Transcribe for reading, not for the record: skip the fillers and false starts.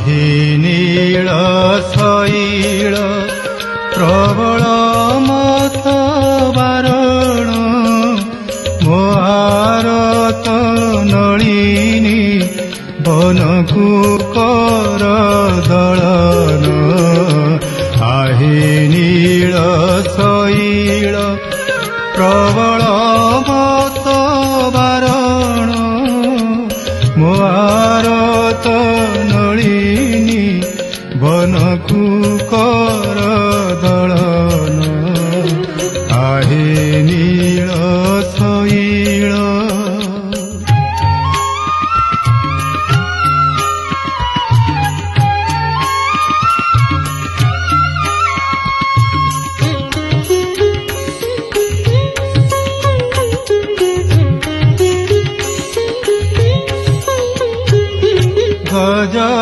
आहि नील शैल प्रबल मत बारण मो आरत नलिनी बनकु कर दलन आहि नील शैल प्रबल मत बारण मो आरत नलिनी बनकु